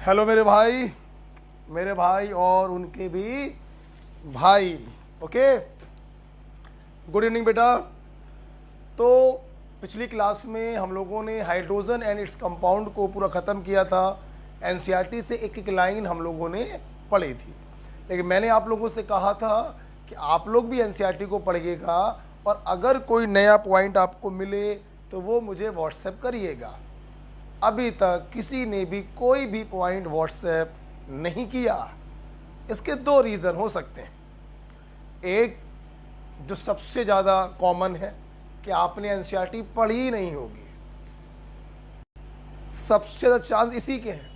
Hello मेरे भाई और उनके भी भाई। ओके, गुड इवनिंग बेटा। तो पिछली क्लास में हम लोगों ने हाइड्रोजन एंड इट्स कंपाउंड को पूरा ख़त्म किया था। एनसीईआरटी से एक एक लाइन हम लोगों ने पढ़ी थी, लेकिन मैंने आप लोगों से कहा था कि आप लोग भी एनसीईआरटी को पढ़िएगा और अगर कोई नया पॉइंट आपको मिले तो वो मुझे व्हाट्सएप करिएगा। अभी तक किसी ने भी कोई भी पॉइंट व्हाट्सएप नहीं किया। इसके दो रीज़न हो सकते हैं। एक जो सबसे ज़्यादा कॉमन है कि आपने एनसीईआरटी पढ़ी ही नहीं होगी, सबसे ज़्यादा चांस इसी के हैं।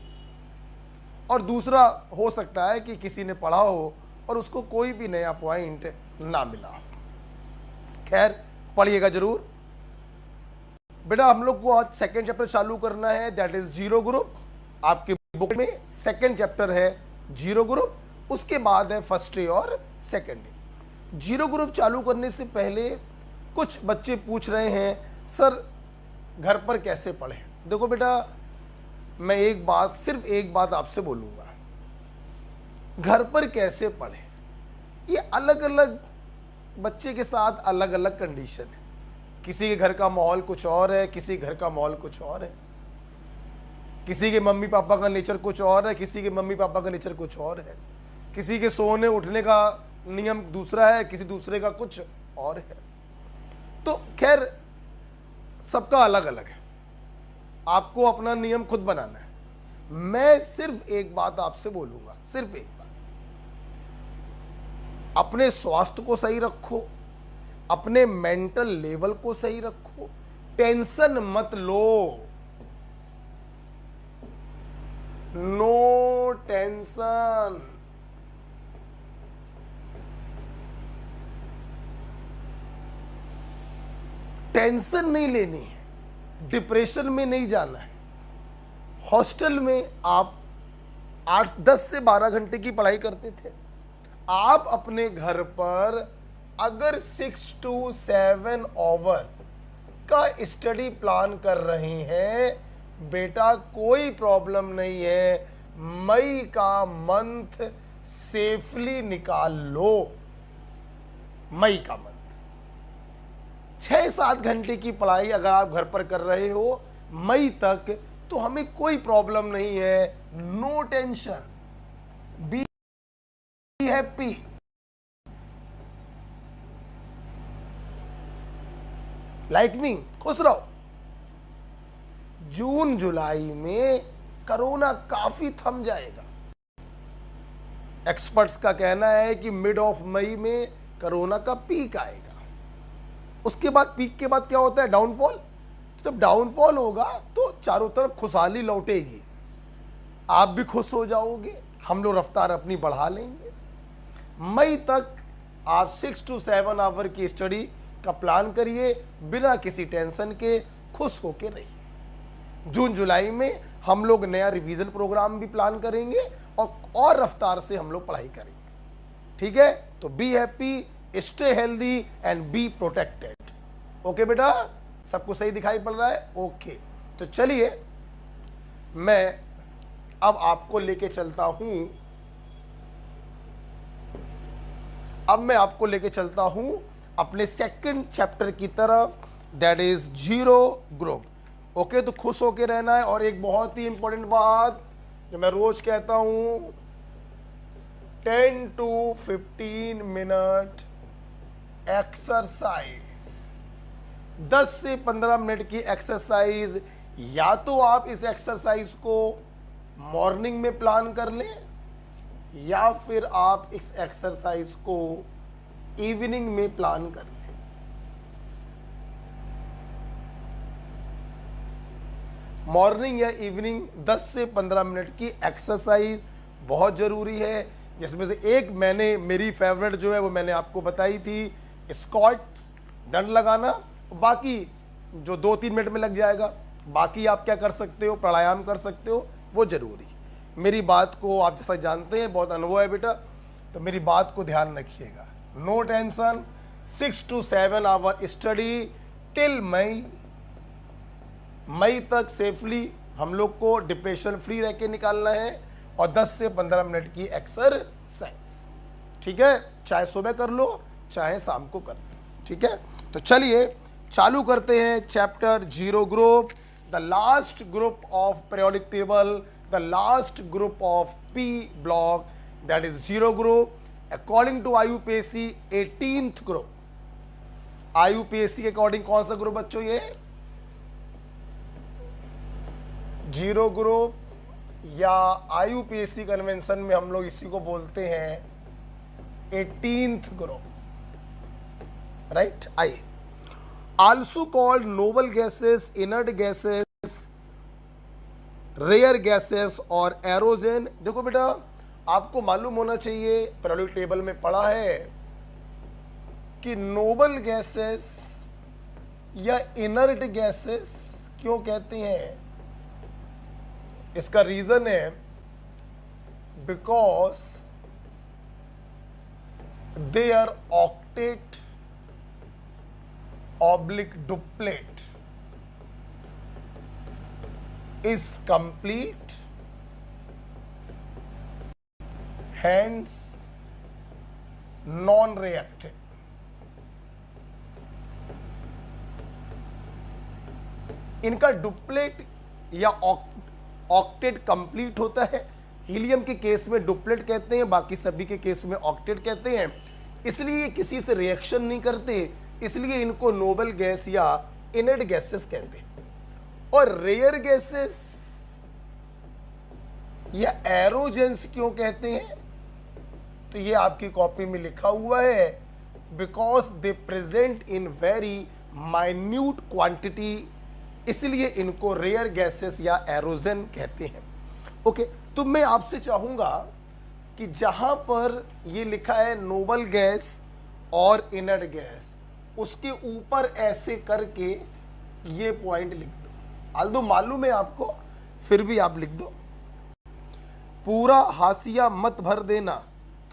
और दूसरा हो सकता है कि किसी ने पढ़ा हो और उसको कोई भी नया पॉइंट ना मिला हो। खैर, पढ़िएगा जरूर बेटा। हम लोग को आज सेकेंड चैप्टर चालू करना है, दैट इज जीरो ग्रुप। आपके बुक में सेकेंड चैप्टर है जीरो ग्रुप, उसके बाद है फर्स्ट डे और सेकेंड डे। जीरो ग्रुप चालू करने से पहले कुछ बच्चे पूछ रहे हैं सर घर पर कैसे पढ़ें। देखो बेटा, मैं सिर्फ एक बात आपसे बोलूँगा, घर पर कैसे पढ़ें ये अलग अलग बच्चे के साथ अलग अलग कंडीशन है। किसी के घर का माहौल कुछ और है, किसी घर का माहौल कुछ और है, किसी के मम्मी पापा का नेचर कुछ और है, किसी के मम्मी पापा का नेचर कुछ और है, किसी के सोने उठने का नियम दूसरा है, किसी दूसरे का कुछ और है। तो खैर सबका अलग अलग है, आपको अपना नियम खुद बनाना है। मैं सिर्फ एक बात आपसे बोलूंगा, सिर्फ एक बात, अपने स्वास्थ्य को सही रखो, अपने मेंटल लेवल को सही रखो, टेंशन मत लो, नो टेंशन। टेंशन नहीं लेनी है, डिप्रेशन में नहीं जाना है। हॉस्टल में आप 10 से 12 घंटे की पढ़ाई करते थे, आप अपने घर पर अगर 6 to 7 आवर का स्टडी प्लान कर रहे हैं बेटा, कोई प्रॉब्लम नहीं है। मई का मंथ सेफली निकाल लो। मई का मंथ 6-7 घंटे की पढ़ाई अगर आप घर पर कर रहे हो मई तक, तो हमें कोई प्रॉब्लम नहीं है। No tension, be happy. Like me, खुश रहो। जून जुलाई में कोरोना काफी थम जाएगा। एक्सपर्ट्स का कहना है कि मिड ऑफ मई में कोरोना का पीक आएगा। उसके बाद पीक के बाद क्या होता है? डाउनफॉल। जब डाउनफॉल होगा तो चारों तरफ खुशहाली लौटेगी, आप भी खुश हो जाओगे, हम लोग रफ्तार अपनी बढ़ा लेंगे। मई तक आप 6 to 7 आवर की स्टडी का प्लान करिए, बिना किसी टेंशन के, खुश होके रहिए। जून जुलाई में हम लोग नया रिवीजन प्रोग्राम भी प्लान करेंगे और रफ्तार से हम लोग पढ़ाई करेंगे। ठीक है? तो be happy, stay healthy and be protected. Okay बेटा, सबको सही दिखाई पड़ रहा है? ओके, तो चलिए मैं अब आपको लेके चलता हूं, अपने सेकंड चैप्टर की तरफ, that is zero group. Okay, तो खुश होके रहना है। और एक बहुत ही इंपॉर्टेंट बात जो मैं रोज कहता हूं, 10 to 15 मिनट एक्सरसाइज, 10 से 15 मिनट की एक्सरसाइज। या तो आप इस एक्सरसाइज को मॉर्निंग में प्लान कर लें, या फिर आप इस एक्सरसाइज को इवनिंग में प्लान कर लें। मॉर्निंग या इवनिंग 10 से 15 मिनट की एक्सरसाइज बहुत ज़रूरी है, जिसमें से एक मेरी फेवरेट जो है वो मैंने आपको बताई थी, स्क्वाट्स, दंड लगाना। बाकी जो 2-3 मिनट में लग जाएगा, बाकी आप क्या कर सकते हो, प्राणायाम कर सकते हो, वो ज़रूरी है। मेरी बात को आप जैसा जानते हैं, बहुत अनुभव है बेटा, तो मेरी बात को ध्यान रखिएगा। No tension, 6 to 7 hour study till May तक सेफली हम लोग को डिप्रेशन फ्री रह के निकालना है और 10 से 15 मिनट की एक्सरसाइज, ठीक है, चाहे सुबह कर लो चाहे शाम को कर लो, ठीक है। तो चलिए चालू करते हैं chapter zero group, the last group of periodic table, the last group of P block, that is zero group according to IUPAC 18th group. IUPAC के अकॉर्डिंग कौन सा ग्रुप बच्चों? ये जीरो ग्रुप, या IUPAC कन्वेंशन में हम लोग इसी को बोलते हैं 18th ग्रुप, राइट। आइए, also called noble gases, inert gases, rare gases और एरोजन। देखो बेटा, आपको मालूम होना चाहिए, पीरियोडिक टेबल में पढ़ा है कि नोबल गैसेस या इनर्ट गैसेस क्यों कहते हैं। इसका रीजन है because their octet oblique duplet is complete, hence non-reactive। इनका डुप्लेट या ऑक्टेट कंप्लीट होता है। हीलियम के केस में डुप्लेट कहते हैं, बाकी सभी के केस में ऑक्टेट कहते हैं। इसलिए किसी से रिएक्शन नहीं करते, इसलिए इनको नोबल गैस या इनर्ट गैसेस कहते हैं। और रेयर गैसेस या एरोजेंस क्यों कहते हैं? तो ये आपकी कॉपी में लिखा हुआ है, because they present in very minute quantity, इसलिए इनको रेयर गैसेस या एरोजन कहते हैं। ओके, तो मैं आपसे चाहूंगा कि जहां पर ये लिखा है नोबल गैस और इनर्ट गैस, उसके ऊपर ऐसे करके ये पॉइंट लिख दो। आल्दो मालूम है आपको, फिर भी आप लिख दो। पूरा हाशिया मत भर देना,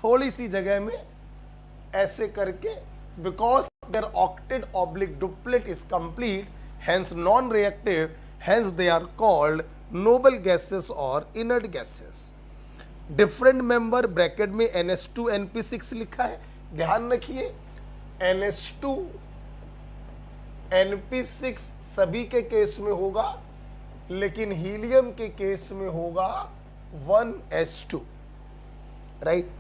थोड़ी सी जगह में ऐसे करके, because their octet oblique duplet is complete, hence non-reactive, hence they are called noble gases or inert gases। different member bracket में NH2 NP6 लिखा है, ध्यान रखिए NH2 NP6 सभी के केस में होगा, लेकिन हीलियम के केस में होगा 1s2, राइट।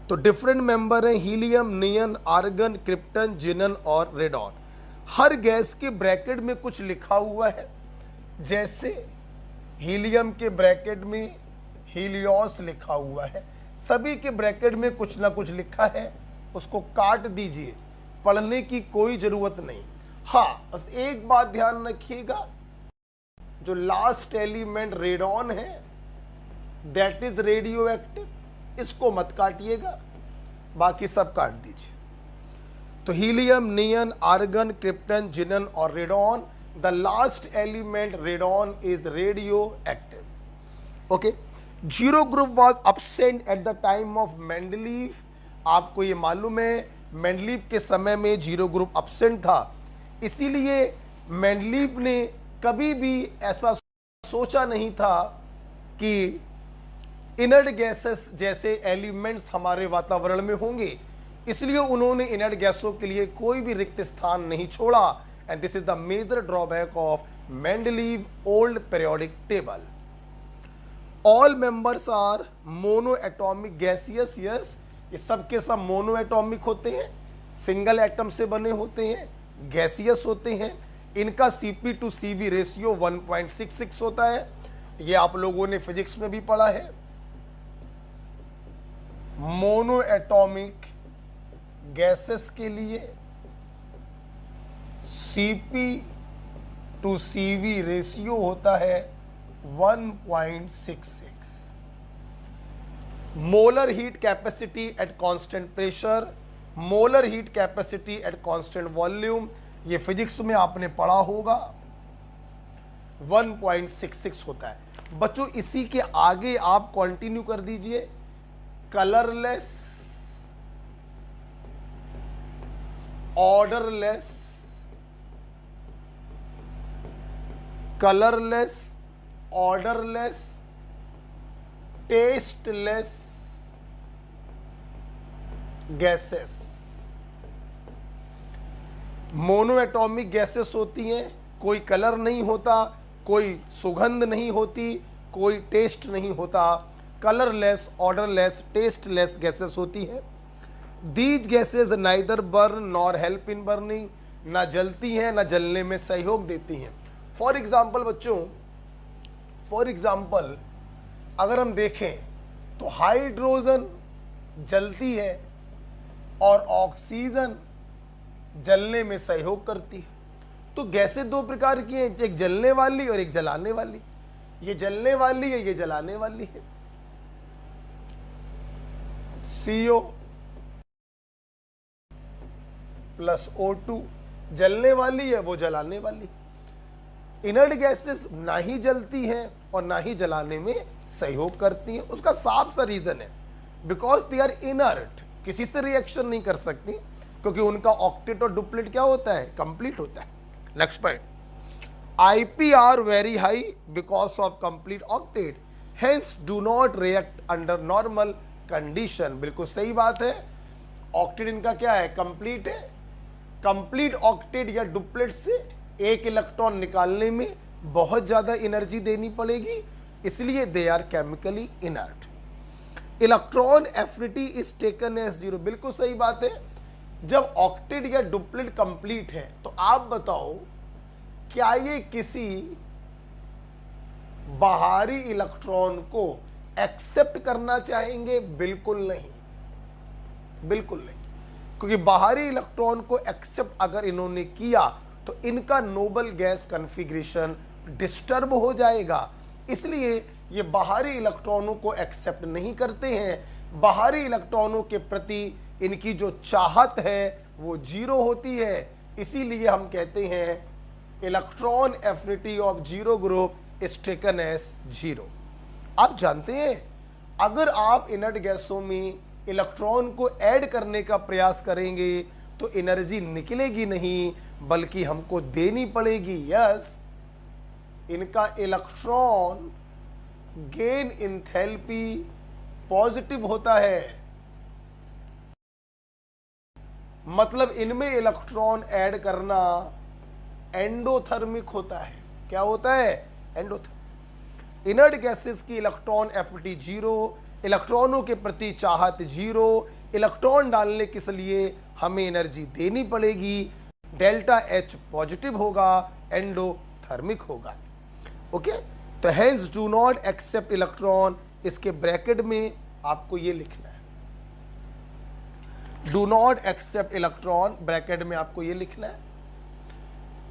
तो डिफरेंट मेंबर है हीलियम, नियन, आर्गन, क्रिप्टन, जिनन और रेडॉन। हर गैस के ब्रैकेट में कुछ लिखा हुआ है, जैसे हीलियम के ब्रैकेट में हीलियोस लिखा हुआ है, सभी के ब्रैकेट में कुछ ना कुछ लिखा है, उसको काट दीजिए, पढ़ने की कोई जरूरत नहीं। हाँ, बस एक बात ध्यान रखिएगा, जो लास्ट एलिमेंट रेडॉन है दैट इज रेडियो एक्टिव, इसको मत काटिएगा, बाकी सब काट दीजिए। तो हीलियम, नियन, आर्गन, क्रिप्टन, जिनन और radon, the last element radon is radio active. Okay, zero group was absent at the time of Mendeleev. आपको ये मालूम है मेंडलीव के समय में जीरो ग्रुप एब्सेंट था, इसीलिए मेंडलीव ने कभी भी ऐसा सोचा नहीं था कि इनर्ट गैसेस जैसे एलिमेंट्स हमारे वातावरण में होंगे, इसलिए उन्होंने इनर्ट गैसों के लिए कोई भी रिक्त स्थान नहीं छोड़ा। And this is the major drawback of Mendeleev old periodic table. All members are mono atomic gaseous, yes, ये सब के सब मोनो एटॉमिक होते हैं, सिंगल एटम से बने होते हैं, गैसियस होते हैं। इनका Cp to Cv रेशियो 1.66 होता है, ये आप लोगों ने फिजिक्स में भी पढ़ा है। मोनो एटॉमिक गैसेस के लिए Cp to Cv रेशियो होता है 1.66। Molar heat capacity at constant pressure, molar heat capacity at constant volume, ये फिजिक्स में आपने पढ़ा होगा, 1.66 होता है। बच्चों इसी के आगे आप कंटिन्यू कर दीजिए, colourless, odourless, colourless odourless, tasteless gases. Monoatomic gases होती हैं, कोई कलर नहीं होता, कोई सुगंध नहीं होती, कोई टेस्ट नहीं होता। कलरलेस, ऑर्डरलेस, टेस्टलेस गैसेस होती हैं। These gases neither burn nor help in burning, ना जलती हैं ना जलने में सहयोग देती हैं। फॉर एग्जाम्पल बच्चों, फॉर एग्जाम्पल अगर हम देखें तो हाइड्रोजन जलती है और ऑक्सीजन जलने में सहयोग करती है। तो गैसें दो प्रकार की हैं, एक जलने वाली और एक जलाने वाली। ये जलने वाली है, ये जलाने वाली है। CO प्लस O2 जलने वाली है, वो जलाने वाली। इनर्ट गैसेस ना ही जलती हैं और ना ही जलाने में सहयोग करती हैं। उसका साफ सा रीजन है, बिकॉज दे आर इनर्ट, किसी से रिएक्शन नहीं कर सकती, क्योंकि उनका ऑक्टेट और डुप्लेट क्या होता है, कंप्लीट होता है। Next point, IPR very high because of complete octet, hence do not react under normal condition. बिल्कुल सही बात है, ऑक्टेट इनका क्या है, कंप्लीट है। कंप्लीट ऑक्टेट या डुप्लेट से एक इलेक्ट्रॉन निकालने में बहुत ज्यादा एनर्जी देनी पड़ेगी, इसलिए they are chemically inert. Electron affinity is taken as 0, बिल्कुल सही बात है। जब ऑक्टेट या डुप्लेट कंप्लीट है तो आप बताओ क्या ये किसी बाहरी इलेक्ट्रॉन को एक्सेप्ट करना चाहेंगे? बिल्कुल नहीं, बिल्कुल नहीं, क्योंकि बाहरी इलेक्ट्रॉन को एक्सेप्ट अगर इन्होंने किया तो इनका नोबल गैस कॉन्फ़िगरेशन डिस्टर्ब हो जाएगा, इसलिए ये बाहरी इलेक्ट्रॉनों को एक्सेप्ट नहीं करते हैं। बाहरी इलेक्ट्रॉनों के प्रति इनकी जो चाहत है वो 0 होती है, इसीलिए हम कहते हैं electron affinity of 0 group is taken as 0। आप जानते हैं अगर आप इनर्ट गैसों में इलेक्ट्रॉन को ऐड करने का प्रयास करेंगे तो एनर्जी निकलेगी नहीं, बल्कि हमको देनी पड़ेगी। यस, इनका इलेक्ट्रॉन गेन इंथैल्पी पॉजिटिव होता है, मतलब इनमें इलेक्ट्रॉन ऐड करना एंडोथर्मिक होता है। क्या होता है? एंडोथर्मिक। इनर्ट गैसेस की इलेक्ट्रॉन एफिनिटी 0, इलेक्ट्रॉनों के प्रति चाहत 0, इलेक्ट्रॉन डालने के लिए हमें एनर्जी देनी पड़ेगी, डेल्टा H पॉजिटिव होगा, एंडोथर्मिक होगा। ओके, तो hence do not accept electron, इसके ब्रैकेट में आपको ये लिखना है, do not accept electron, bracket में आपको ये लिखना है,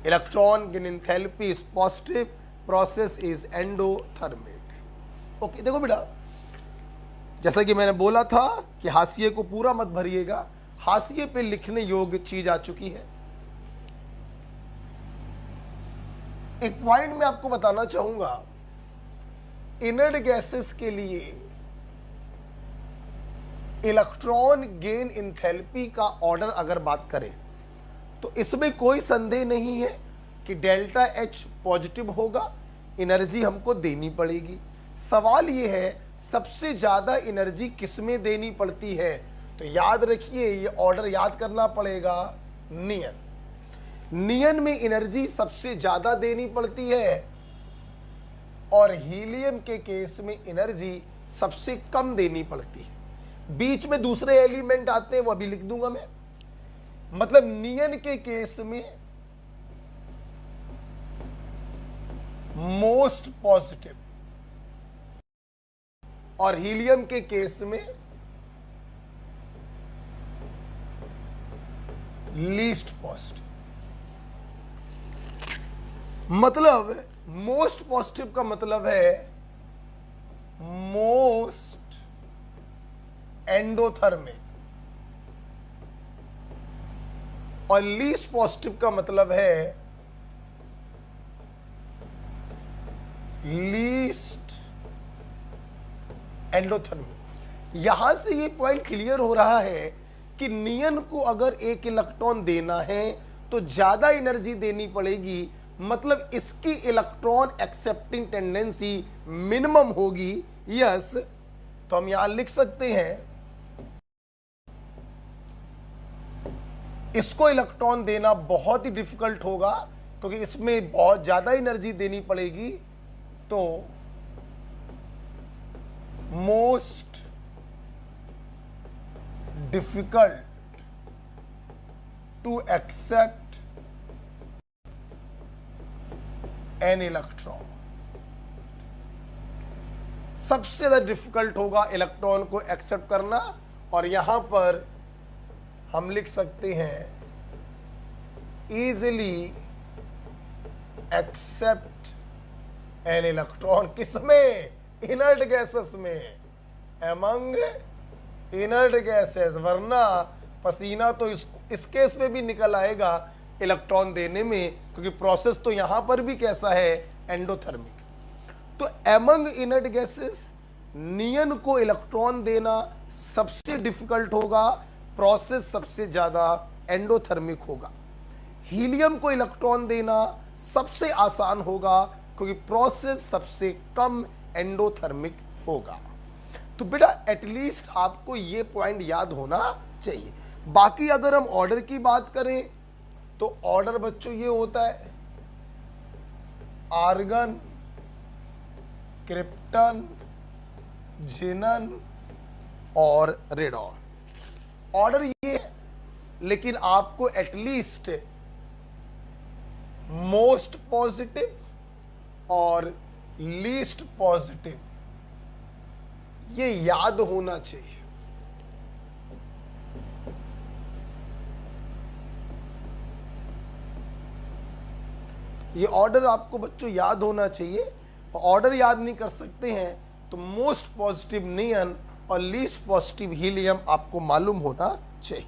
electron gain enthalpy is positive, process is endothermic. Okay, देखो बेटा, जैसा कि मैंने बोला था कि हाशिए को पूरा मत भरिएगा, हाशिए पे लिखने योग्य चीज आ चुकी है। एक पॉइंट मैं आपको बताना चाहूंगा, इनर्ट गैसेस के लिए इलेक्ट्रॉन गेन इंथैल्पी का ऑर्डर अगर बात करें तो इसमें कोई संदेह नहीं है कि डेल्टा H पॉजिटिव होगा, एनर्जी हमको देनी पड़ेगी। सवाल यह है सबसे ज्यादा एनर्जी किसमें देनी पड़ती है? तो याद रखिए, ये ऑर्डर याद करना पड़ेगा। नियन में एनर्जी सबसे ज्यादा देनी पड़ती है और हीलियम के केस में एनर्जी सबसे कम देनी पड़ती है। बीच में दूसरे एलिमेंट आते हैं, वो अभी लिख दूंगा मैं। मतलब नियन के केस में मोस्ट पॉजिटिव और हीलियम के केस में लीस्ट पॉजिटिव। मतलब मोस्ट पॉजिटिव का मतलब है मोस्ट एंडोथर्मिक और लीस्ट पॉजिटिव का मतलब है लीस्ट एंडोथर्मिक। यहां से ये पॉइंट क्लियर हो रहा है कि नियन को अगर एक इलेक्ट्रॉन देना है तो ज्यादा एनर्जी देनी पड़ेगी, मतलब इसकी इलेक्ट्रॉन एक्सेप्टिंग टेंडेंसी मिनिमम होगी। यस, तो हम यहां लिख सकते हैं इसको इलेक्ट्रॉन देना बहुत ही डिफिकल्ट होगा क्योंकि इसमें बहुत ज्यादा एनर्जी देनी पड़ेगी। तो most difficult to accept an electron, सबसे ज्यादा डिफिकल्ट होगा इलेक्ट्रॉन को एक्सेप्ट करना। और यहां पर हम लिख सकते हैं इजीली एक्सेप्ट एन इलेक्ट्रॉन, किसमें? इनर्ट गैसेस में, एमंग इनर्ट गैसेस। वरना पसीना तो इस केस में भी निकल आएगा इलेक्ट्रॉन देने में, क्योंकि प्रोसेस तो यहां पर भी कैसा है? एंडोथर्मिक। तो एमंग इनर्ट गैसेस नियन को इलेक्ट्रॉन देना सबसे डिफिकल्ट होगा, प्रोसेस सबसे ज्यादा एंडोथर्मिक होगा। हीलियम को इलेक्ट्रॉन देना सबसे आसान होगा क्योंकि प्रोसेस सबसे कम एंडोथर्मिक होगा। तो बेटा एटलीस्ट आपको ये पॉइंट याद होना चाहिए। बाकी अगर हम ऑर्डर की बात करें तो ऑर्डर बच्चों ये होता है आर्गन, क्रिप्टन, जिनन और रेडॉन। ऑर्डर ये है, लेकिन आपको एटलीस्ट मोस्ट पॉजिटिव और लीस्ट पॉजिटिव ये याद होना चाहिए। ये ऑर्डर आपको बच्चों याद होना चाहिए। ऑर्डर याद नहीं कर सकते हैं तो मोस्ट पॉजिटिव नियन और लीस्ट पॉजिटिव हीलियम आपको मालूम होना चाहिए।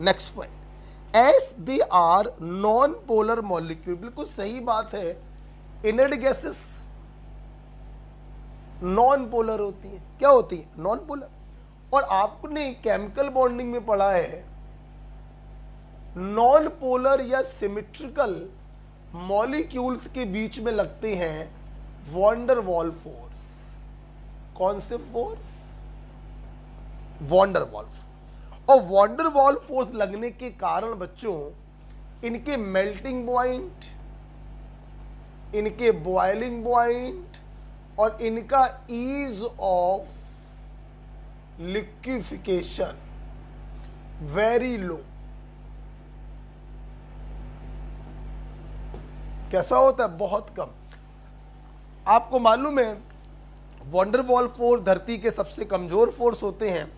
Next point, as they are non polar molecule. बिल्कुल सही बात है, इनर्ट गैसेस नॉन पोलर होती है। क्या होती है? Non polar. और आपने केमिकल बॉन्डिंग में पढ़ा है नॉन पोलर या सिमेट्रिकल मॉलिक्यूल्स के बीच में लगते हैं वॉन्डर वॉल फोर्स। कौन से फोर्स? Van der Waals. और वॉन्डर वॉल फोर्स लगने के कारण बच्चों इनके मेल्टिंग पॉइंट, इनके बॉइलिंग पॉइंट और इनका ease of liquefaction very low. कैसा होता है? बहुत कम। आपको मालूम है वॉन्डर वॉल फोर्स धरती के सबसे कमजोर फोर्स होते हैं,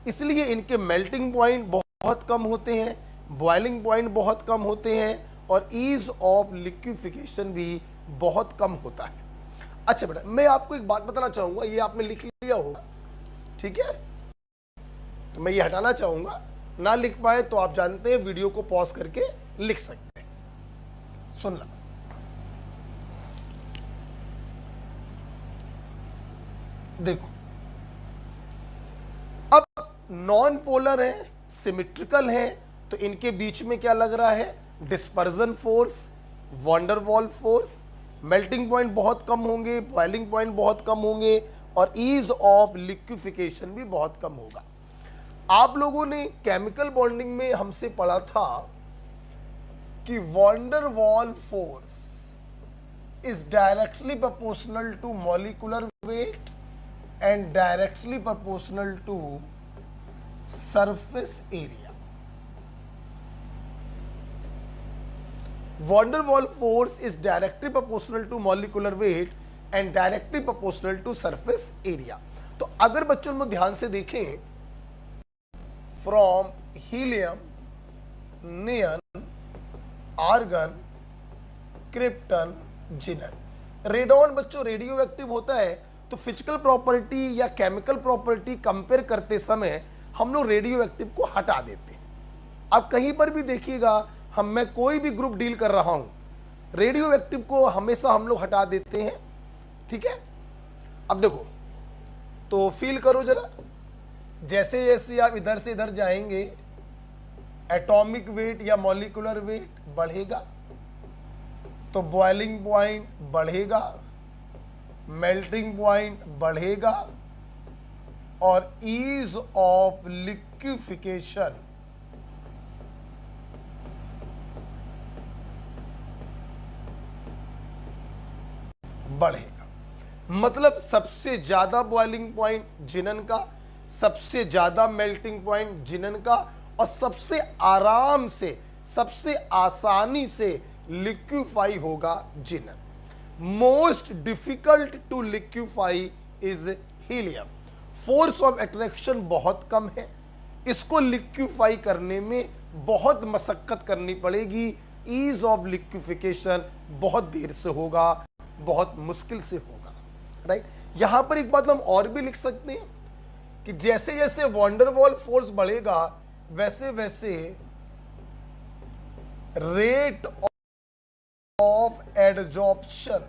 इसलिए इनके मेल्टिंग पॉइंट बहुत कम होते हैं, बॉइलिंग पॉइंट बहुत कम होते हैं और ईज ऑफ लिक्विफिकेशन भी बहुत कम होता है। अच्छा बेटा, मैं आपको एक बात बताना चाहूंगा, ये आपने लिख लिया होगा, ठीक है? तो मैं ये हटाना चाहूंगा, ना लिख पाए तो आप जानते हैं वीडियो को पॉज करके लिख सकते हैं। सुनना, देखो अब नॉन पोलर है, सिमेट्रिकल है, तो इनके बीच में क्या लग रहा है? Dispersion force, van der Waals force. Melting point बहुत कम होंगे, बॉइलिंग पॉइंट बहुत कम होंगे और ईज ऑफ लिक्विफिकेशन भी बहुत कम होगा। आप लोगों ने केमिकल बॉन्डिंग में हमसे पढ़ा था कि van der Waals force is directly proportional to molecular weight and directly proportional to surface area. Van der Waals force is directly proportional to molecular weight and directly proportional to surface area. तो अगर बच्चों में ध्यान से देखें, from helium, neon, argon, krypton, xenon, radon बच्चों radio active होता है। तो फिजिकल प्रॉपर्टी या केमिकल प्रॉपर्टी कंपेयर करते समय हम लोग रेडियो एक्टिव को हटा देते हैं। अब कहीं पर भी देखिएगा, मैं कोई भी ग्रुप डील कर रहा हूं, रेडियो एक्टिव को हमेशा हम लोग हटा देते हैं, ठीक है? अब देखो तो फील करो जरा, जैसे जैसे आप इधर से इधर जाएंगे एटॉमिक वेट या मॉलिक्यूलर वेट बढ़ेगा, तो बॉइलिंग पॉइंट बढ़ेगा, मेल्टिंग पॉइंट बढ़ेगा और ईज ऑफ लिक्विफिकेशन बढ़ेगा। मतलब सबसे ज्यादा बॉइलिंग पॉइंट जिनन का, सबसे ज्यादा मेल्टिंग पॉइंट जिनन का, और सबसे आराम से, सबसे आसानी से लिक्विफाई होगा xenon. Most difficult to liquefy is helium. Force of attraction बहुत कम है, इसको लिक्विफाई करने में बहुत मशक्कत करनी पड़ेगी। ईज ऑफ लिक्विफिकेशन बहुत देर से होगा, बहुत मुश्किल से होगा, राइट। यहां पर एक बात हम और भी लिख सकते हैं कि जैसे जैसे वंडरवॉल फोर्स बढ़ेगा वैसे वैसे रेट ऑफ एडजॉर्प्शन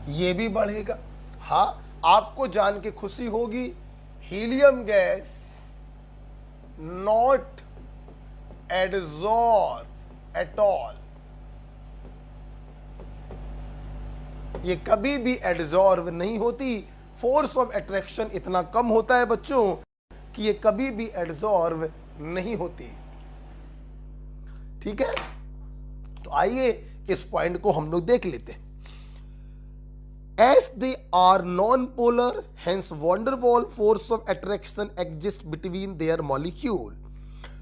ये भी बढ़ेगा। हाँ, आपको जान के खुशी होगी, helium gas not adsorb at all, ये कभी भी एडजॉर्ब नहीं होती। फोर्स ऑफ अट्रैक्शन इतना कम होता है बच्चों कि ये कभी भी एडजॉर्ब नहीं होती। ठीक है, तो आइए इस पॉइंट को हम लोग देख लेते हैं। As they are non-polar, hence van der Waals force of attraction exists between their molecule.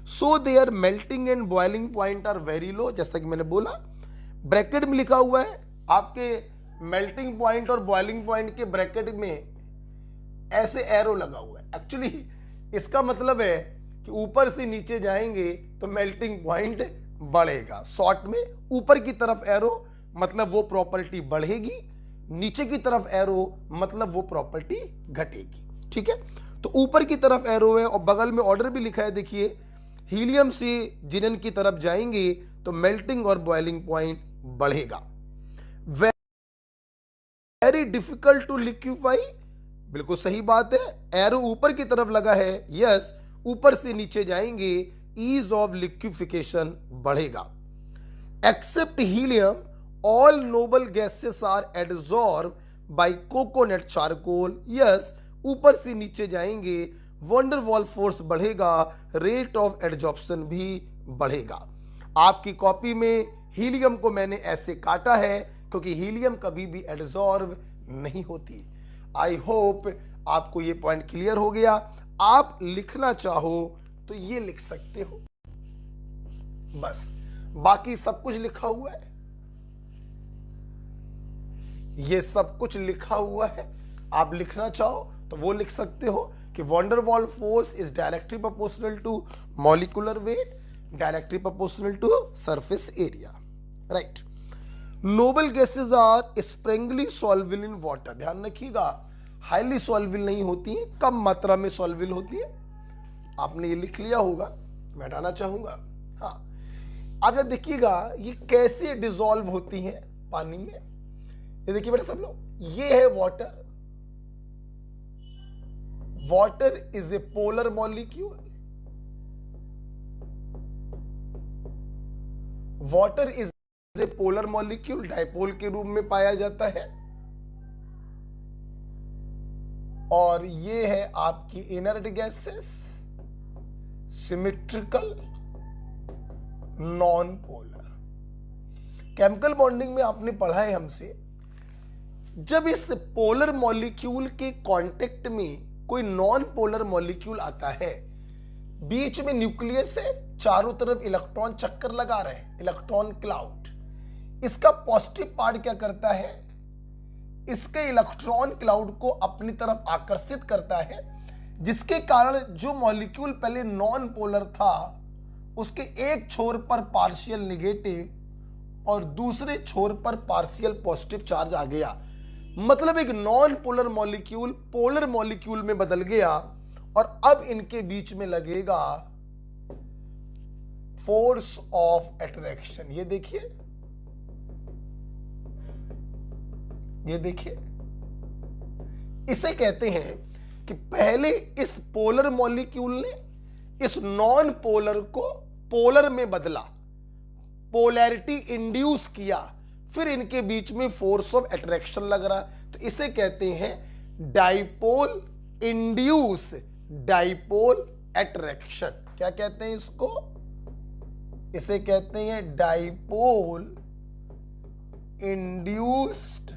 So their melting and boiling point are very low. जैसा कि मैंने बोला, ब्रैकेट में लिखा हुआ है, आपके मेल्टिंग पॉइंट और बॉइलिंग पॉइंट के ब्रैकेट में ऐसे एरो लगा हुआ है। एक्चुअली इसका मतलब है कि ऊपर से नीचे जाएंगे तो मेल्टिंग पॉइंट बढ़ेगा। शॉर्ट में ऊपर की तरफ एरो मतलब वो प्रॉपर्टी बढ़ेगी, नीचे की तरफ एरो मतलब वो प्रॉपर्टी घटेगी। ठीक है, तो ऊपर की तरफ एरो है और बगल में ऑर्डर भी लिखा है, देखिए हीलियम से जिनन की तरफ जाएंगे तो मेल्टिंग और बॉइलिंग पॉइंट बढ़ेगा। वेरी डिफिकल्ट टू लिक्विफाई, बिल्कुल सही बात है, एरो ऊपर की तरफ लगा है, यस, ऊपर से नीचे जाएंगे ईज ऑफ लिक्विफिकेशन बढ़ेगा। Except helium all noble gases are adsorbed by coconut charcoal, yes, ऊपर से नीचे जाएंगे वंडर वॉल फोर्स बढ़ेगा, रेट ऑफ एडजॉर्प्शन भी बढ़ेगा। आपकी कॉपी में हीलियम को मैंने ऐसे काटा है क्योंकि हीलियम कभी भी एडजॉर्ब नहीं होती। आई होप आपको ये पॉइंट क्लियर हो गया। आप लिखना चाहो तो ये लिख सकते हो, बस बाकी सब कुछ लिखा हुआ है, ये सब कुछ लिखा हुआ है। आप लिखना चाहो तो वो लिख सकते हो कि वैन डर Waals force is directly proportional to molecular weight, directly proportional to surface area, right. Noble gases are sparingly solvable in water, ध्यान रखिएगा, हाईली सॉल्वेबल नहीं होती है, कम मात्रा में सॉल्वेबल होती है। आपने ये लिख लिया होगा, मैं हटाना चाहूंगा। हाँ, अब देखिएगा ये कैसे डिसॉल्व होती हैं पानी में। ये देखिए बेटा सब लोग, ये है water. Water is a polar molecule, water is a polar molecule, dipole के रूप में पाया जाता है। और ये है आपकी inert gases, symmetrical, non polar. Chemical bonding में आपने पढ़ा है हमसे, जब इस पोलर मॉलिक्यूल के कांटेक्ट में कोई नॉन पोलर मॉलिक्यूल आता है, बीच में न्यूक्लियस है, चारों तरफ इलेक्ट्रॉन चक्कर लगा रहे हैं, इलेक्ट्रॉन क्लाउड। इसका पॉजिटिव पार्ट क्या करता है, इसके इलेक्ट्रॉन क्लाउड को अपनी तरफ आकर्षित करता है, जिसके कारण जो मॉलिक्यूल पहले नॉन पोलर था उसके एक छोर पर पार्शियल नेगेटिव और दूसरे छोर पर पार्शियल पॉजिटिव चार्ज आ गया। मतलब एक non polar molecule polar molecule में बदल गया और अब इनके बीच में लगेगा फोर्स ऑफ अट्रैक्शन। ये देखिए, ये देखिए, इसे कहते हैं कि पहले इस पोलर मॉलिक्यूल ने इस नॉन पोलर को पोलर में बदला, पोलैरिटी इंड्यूस किया, फिर इनके बीच में फोर्स ऑफ अट्रैक्शन लग रहा, तो इसे कहते हैं डाइपोल इंड्यूस डाइपोल अट्रैक्शन। क्या कहते हैं इसको? इसे कहते हैं डाइपोल इंड्यूस्ड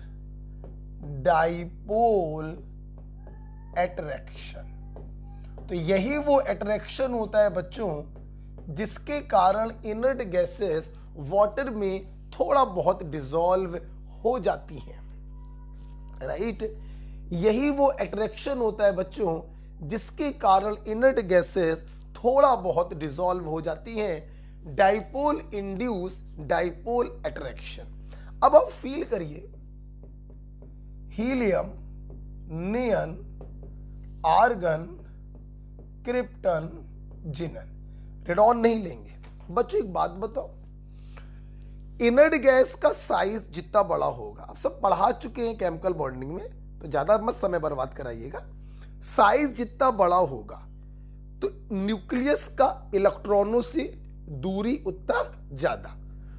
डाइपोल अट्रैक्शन। तो यही वो अट्रैक्शन होता है बच्चों जिसके कारण इनर्ट गैसेस वाटर में थोड़ा बहुत डिसॉल्व हो जाती हैं, राइट। यही वो अट्रैक्शन होता है बच्चों जिसके कारण इनर्ट गैसेस थोड़ा बहुत डिसॉल्व हो जाती हैं, डाइपोल इंड्यूस डाइपोल अट्रैक्शन। अब आप फील करिए, हीलियम, नियन, आर्गन, क्रिप्टन, जिनन, रेडॉन नहीं लेंगे। बच्चों एक बात बताओ, इनर्ट गैस का साइज जितना बड़ा होगा, आप सब पढ़ा चुके हैं केमिकल बॉन्डिंग में, तो ज्यादा मत समय बर्बाद कराइएगा, साइज जितना बड़ा होगा तो न्यूक्लियस का इलेक्ट्रॉनों से दूरी उतना ज्यादा,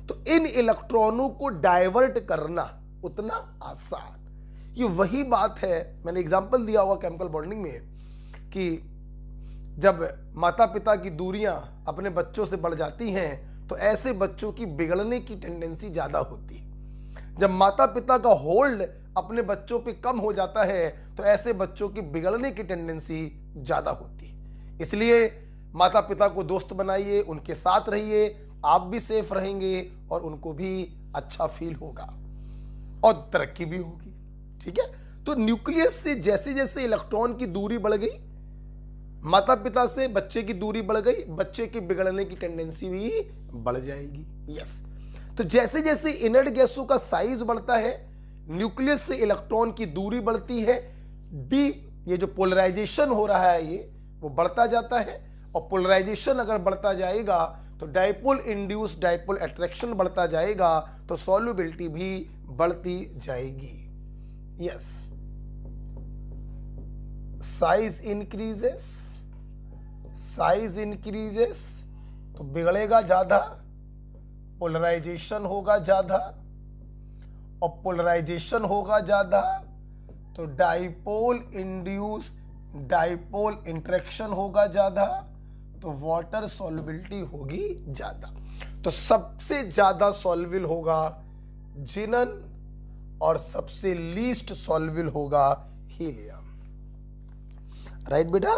तो इन इलेक्ट्रॉनों को डाइवर्ट करना उतना आसान। ये वही बात है, मैंने एग्जांपल दिया हुआ केमिकल बॉन्डिंग में कि जब माता पिता की दूरियां अपने बच्चों से बढ़ जाती हैं तो ऐसे बच्चों की बिगड़ने की टेंडेंसी ज्यादा होती है। जब माता पिता का होल्ड अपने बच्चों पे कम हो जाता है तो ऐसे बच्चों की बिगड़ने की टेंडेंसी ज्यादा होती है। इसलिए माता पिता को दोस्त बनाइए, उनके साथ रहिए, आप भी सेफ रहेंगे और उनको भी अच्छा फील होगा और तरक्की भी होगी, ठीक है। तो न्यूक्लियस से जैसे जैसे इलेक्ट्रॉन की दूरी बढ़ गई, माता पिता से बच्चे की दूरी बढ़ गई, बच्चे की बिगड़ने की टेंडेंसी भी बढ़ जाएगी। यस, तो जैसे जैसे इनर्ट गैसों का साइज बढ़ता है, न्यूक्लियस से इलेक्ट्रॉन की दूरी बढ़ती है, डी ये जो पोलराइजेशन हो रहा है ये वो बढ़ता जाता है, और पोलराइजेशन अगर बढ़ता जाएगा तो डाइपोल इंड्यूस डाइपोल अट्रैक्शन बढ़ता जाएगा, तो सॉल्युबिलिटी भी बढ़ती जाएगी। Yes, size increases, size increases तो बिगड़ेगा ज्यादा, पोलराइजेशन होगा ज्यादा, और पोलराइजेशन होगा ज्यादा तो डाइपोल इंड्यूस डाइपोल इंटरेक्शन होगा ज्यादा, तो वाटर सॉल्युबिलिटी होगी ज्यादा। तो सबसे ज्यादा सॉल्युबल होगा जिनन और सबसे लीस्ट सॉल्युबल होगा हीलियम। राइट बेटा,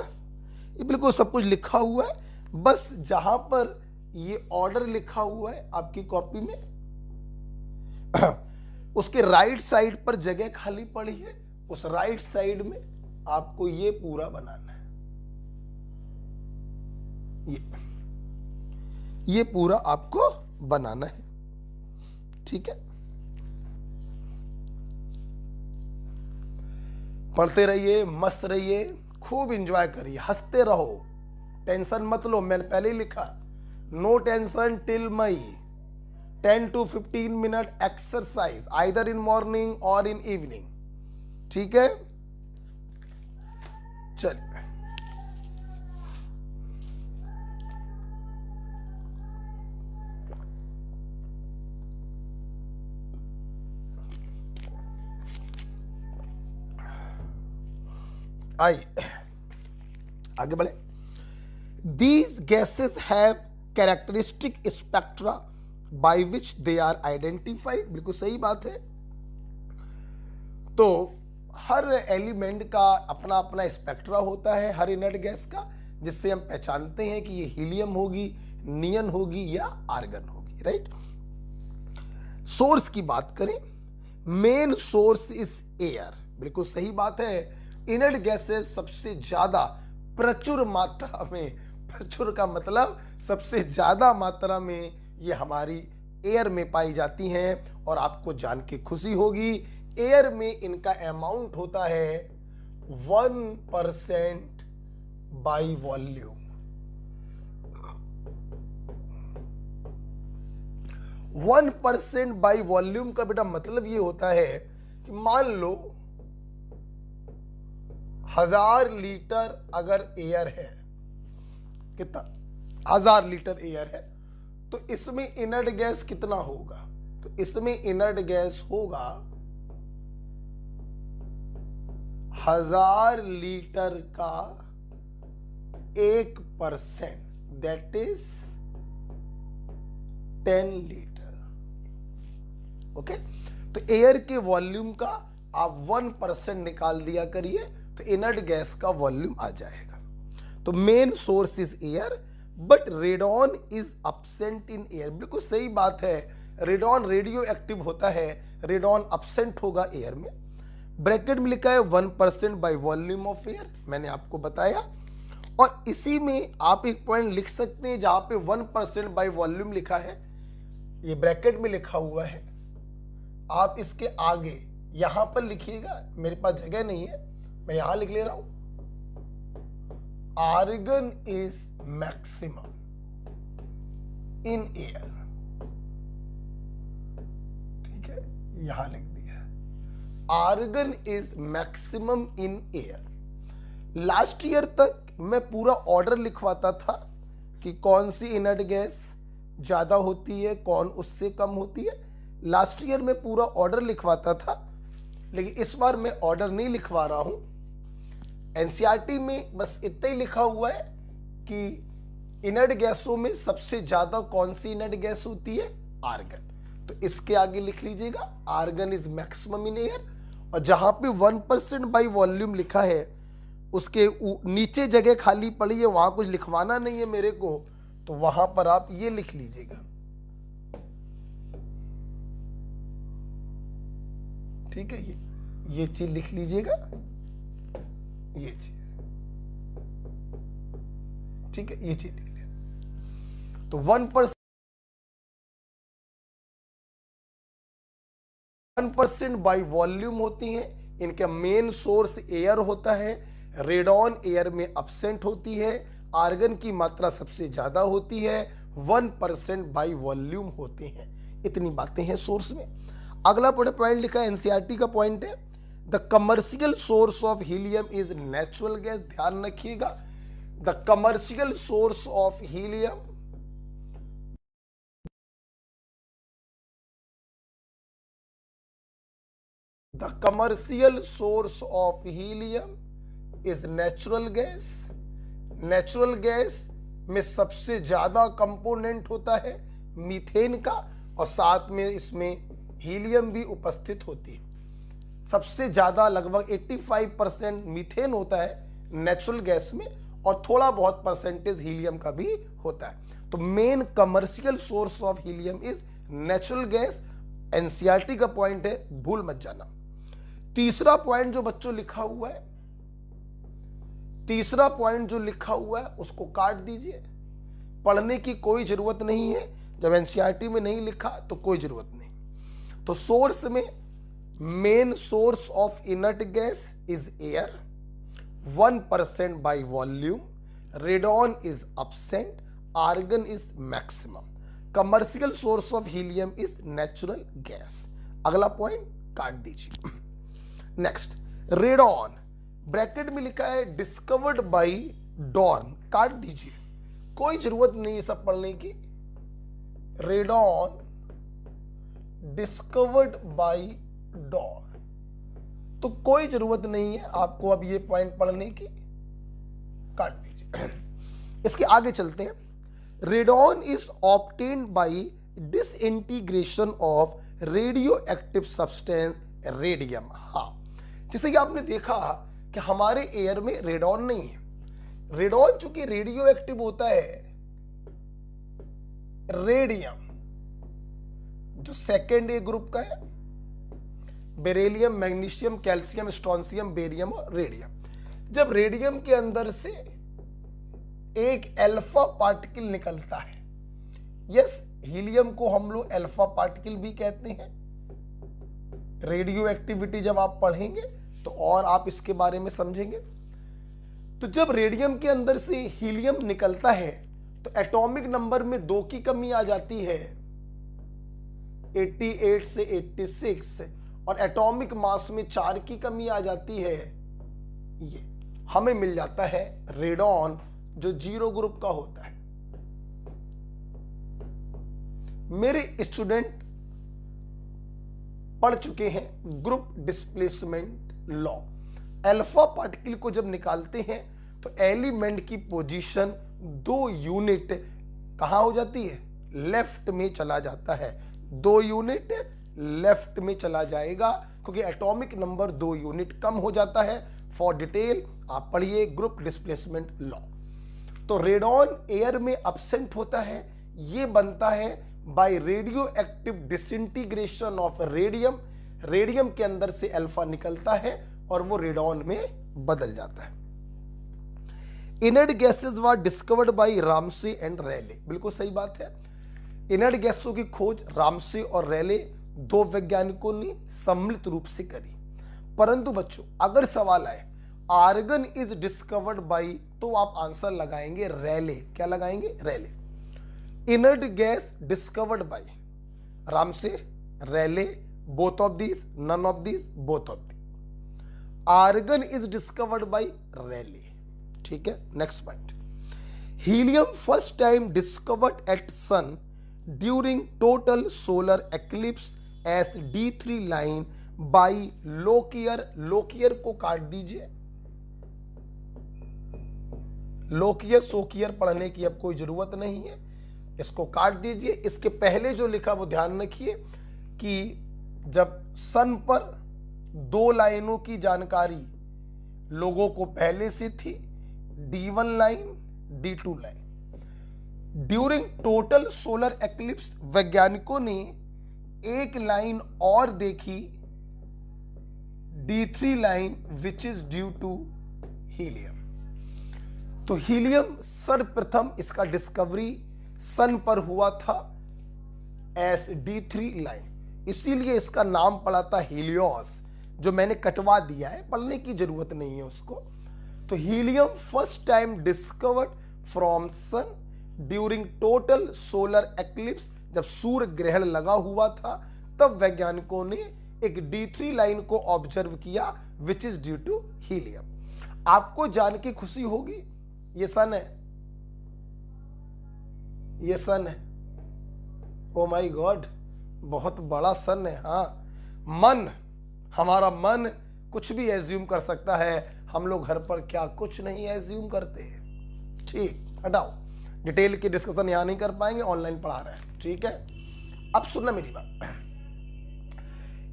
ये बिल्कुल सब कुछ लिखा हुआ है, बस जहां पर ये ऑर्डर लिखा हुआ है आपकी कॉपी में उसके राइट साइड पर जगह खाली पड़ी है, उस राइट साइड में आपको ये पूरा बनाना है, ये पूरा आपको बनाना है, ठीक है। पढ़ते रहिए, मस्त रहिए, खूब एंजॉय करिए, हंसते रहो, टेंशन मत लो। मैंने पहले ही लिखा, no tension till May, 10 to 15 minute exercise either in morning और इन इवनिंग, ठीक है। चलिए, आइए आगे बढ़े। These gases have characteristic spectra by which they are identified। बिल्कुल सही बात है। तो हर एलिमेंट का अपना अपना स्पेक्ट्रा होता है, हर इनर्ट गैस का, जिससे हम पहचानते हैं कि ये हीलियम होगी, नियन होगी या आर्गन होगी, राइट। सोर्स की बात करें, मेन सोर्स इज एयर, बिल्कुल सही बात है। इनर्ट गैसेस सबसे ज्यादा प्रचुर मात्रा में, प्रचुर का मतलब सबसे ज्यादा मात्रा में ये हमारी एयर में पाई जाती हैं, और आपको जान के खुशी होगी एयर में इनका अमाउंट होता है 1% बाई वॉल्यूम। 1% बाई वॉल्यूम का बेटा मतलब ये होता है कि मान लो 1000 लीटर अगर एयर है, कितना 1000 लीटर एयर है, तो इसमें इनर्ट गैस कितना होगा? तो इसमें इनर्ट गैस होगा 1000 लीटर का 1%, दैट इज 10 लीटर। ओके, तो एयर के वॉल्यूम का आप 1% निकाल दिया करिए, तो इनर्ट गैस का वॉल्यूम आ जाएगा। तो main source is air, but radon is absent in air. बिल्कुल सही बात है, रेडॉन रेडियो एक्टिव होता है, रेडॉन अब्सेंट होगा एयर में। ब्रैकेट में लिखा है 1% बाय वॉल्यूम ऑफ एयर, मैंने आपको बताया। और इसी में आप एक पॉइंट लिख सकते हैं जहां पे 1% बाय वॉल्यूम लिखा है, ये ब्रैकेट में लिखा हुआ है, आप इसके आगे यहां पर लिखिएगा, मेरे पास जगह नहीं है, मैं यहां लिख ले रहा हूं, argon is maximum in air. ठीक है, यहां लिख दिया, argon is maximum in air. Last year तक मैं पूरा ऑर्डर लिखवाता था कि कौन सी इनर्ट गैस ज्यादा होती है, कौन उससे कम होती है। लास्ट ईयर में पूरा ऑर्डर लिखवाता था, लेकिन इस बार मैं ऑर्डर नहीं लिखवा रहा हूं। एनसीईआरटी में बस इतना ही लिखा हुआ है कि इनर्ट गैसों में सबसे ज्यादा कौन सी इनर्ट गैस होती है? आर्गन। तो इसके आगे लिख लीजिएगा, argon is maximum in air. और जहां पे 1% बाई वॉल्यूम लिखा है, उसके नीचे जगह खाली पड़ी है, वहां कुछ लिखवाना नहीं है मेरे को, तो वहां पर आप ये लिख लीजिएगा। ठीक है, ये चीज लिख लीजिएगा, ये चीज। ठीक है, ये चीज लिख लिया। तो 1% बाई वॉल्यूम होती हैं, इनका मेन सोर्स एयर होता है, रेडॉन एयर में अब्सेंट होती है, आर्गन की मात्रा सबसे ज्यादा होती है, 1% बाई वॉल्यूम होते हैं। इतनी बातें हैं सोर्स में। अगला पॉइंट लिखा है, एनसीईआरटी का पॉइंट है, the commercial source of helium is natural gas. ध्यान रखिएगा, the commercial source of helium is natural gas. Natural gas में सबसे ज्यादा कंपोनेंट होता है मीथेन का, और साथ में इसमें हीलियम भी उपस्थित होती है। सबसे ज्यादा लगभग 85% मीथेन होता है नेचुरल गैस में, और थोड़ा बहुत परसेंटेज हीलियम का भी होता है। तो main commercial source of helium is natural gas. NCERT का पॉइंट है, भूल मत जाना। तीसरा पॉइंट जो बच्चों लिखा हुआ है, तीसरा पॉइंट जो लिखा हुआ है उसको काट दीजिए, पढ़ने की कोई जरूरत नहीं है। जब एनसीईआरटी में नहीं लिखा तो कोई जरूरत नहीं। तो सोर्स में main source of inert gas is air, 1% by volume, radon is absent, argon is maximum, commercial source of helium is natural gas. अगला पॉइंट काट दीजिए। नेक्स्ट, रेडॉन ब्रैकेट में लिखा है डिस्कवर्ड बाई डॉर्न, काट दीजिए, कोई जरूरत नहीं है सब पढ़ने की। रेडॉन डिस्कवर्ड बाई डॉर्न, तो कोई जरूरत नहीं है आपको अब ये पॉइंट पढ़ने की, काट दीजिए। इसके आगे चलते हैं। Radon is obtained by disintegration of radio active substance radium. हाँ, जैसे कि आपने देखा कि हमारे एयर में रेडॉन नहीं है। रेडॉन चूंकि रेडियो एक्टिव होता है, रेडियम जो सेकेंड ए ग्रुप का है, beryllium, magnesium, calcium, strontium, barium और रेडियम। जब रेडियम के अंदर से एक अल्फा पार्टिकल निकलता है, यस, हीलियम को हम लोग अल्फा पार्टिकल भी कहते हैं। रेडियो एक्टिविटी जब आप पढ़ेंगे तो और आप इसके बारे में समझेंगे। तो जब रेडियम के अंदर से हीलियम निकलता है तो एटॉमिक नंबर में 2 की कमी आ जाती है, 88 से 86, और एटॉमिक मास में 4 की कमी आ जाती है। ये हमें मिल जाता है रेडॉन जो 0 ग्रुप का होता है। मेरे स्टूडेंट पढ़ चुके हैं group displacement law. Alpha particle को जब निकालते हैं तो एलिमेंट की पोजीशन 2 यूनिट कहां हो जाती है, लेफ्ट में चला जाता है। 2 यूनिट लेफ्ट में चला जाएगा क्योंकि एटॉमिक नंबर 2 यूनिट कम हो जाता है। फॉर डिटेल आप पढ़िए ग्रुप डिस्प्लेसमेंट लॉ। तो रेडॉन एयर में अब्सेंट होता है, ये बनता है by radio active disintegration of radium. Radium के अंदर से अल्फा निकलता है और वो रेडॉन में बदल जाता है। Inert gases were discovered by Ramsay and Rayleigh. बिल्कुल सही बात है। इनर्ट गैसों की खोज रामसे और रैले 2 वैज्ञानिकों ने सम्मिलित रूप से करी। परंतु बच्चों अगर सवाल आए आर्गन इज डिस्कवर्ड बाय, तो आप आंसर लगाएंगे रैले। क्या लगाएंगे, Rayleigh. Inert gas discovered by Ramsay, Rayleigh, both of this, none of this, both of this. Argon is discovered by Rayleigh. ठीक है, next point. Helium first time discovered at sun during total solar eclipse as D3 line by Lockyer. Lockyer को काट दीजिए, लोकियर सोकियर पढ़ने की अब कोई जरूरत नहीं है, इसको काट दीजिए। इसके पहले जो लिखा वो ध्यान रखिए कि जब सन पर 2 लाइनों की जानकारी लोगों को पहले से थी, D1 line, D2 line. During total solar eclipse वैज्ञानिकों ने एक लाइन और देखी, D3 line, which is due to helium. तो हीलियम सर्वप्रथम इसका डिस्कवरी सन पर हुआ था एस D3 लाइन, इसीलिए इसका नाम पड़ा था हीलियोस, जो मैंने कटवा दिया है, पढ़ने की जरूरत नहीं है उसको। तो helium first time discovered from sun during total solar eclipse. जब सूर्य ग्रहण लगा हुआ था तब वैज्ञानिकों ने एक D3 लाइन को ऑब्जर्व किया, which is due to helium. आपको जान के खुशी होगी, ये सन है, ये सन है। ओ माय गॉड, बहुत बड़ा सन है। हाँ, मन, हमारा मन कुछ भी एज्यूम कर सकता है, हम लोग घर पर क्या कुछ नहीं एज्यूम करते। ठीक, हटाओ, डिटेल की डिस्कशन यहां नहीं कर पाएंगे, ऑनलाइन पढ़ा रहे हैं। ठीक है, अब सुनना मेरी बात।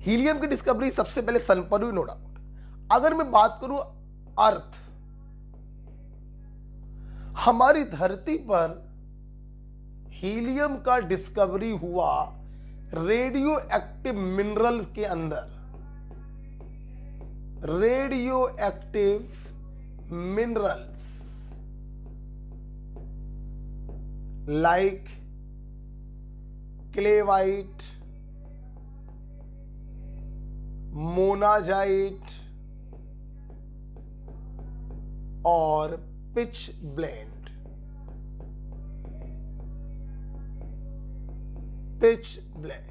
हीलियम की डिस्कवरी सबसे पहले सन पर हुई, नो डाउट। अगर मैं बात करूं अर्थ, हमारी धरती पर हीलियम का डिस्कवरी हुआ रेडियो एक्टिव मिनरल के अंदर। Radioactive minerals like cleveite, monazite और pitchblende. Pitchblende.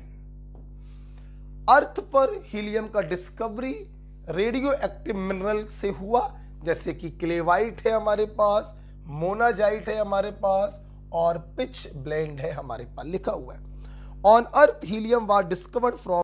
Earth पर हीलियम का डिस्कवरी रेडियो एक्टिव मिनरल से हुआ, जैसे कि क्लेवाइट है हमारे पास, मोनाजाइट है हमारे पास और पिच ब्लेंड है हमारे पास, लिखा हुआ है। On earth helium was discovered from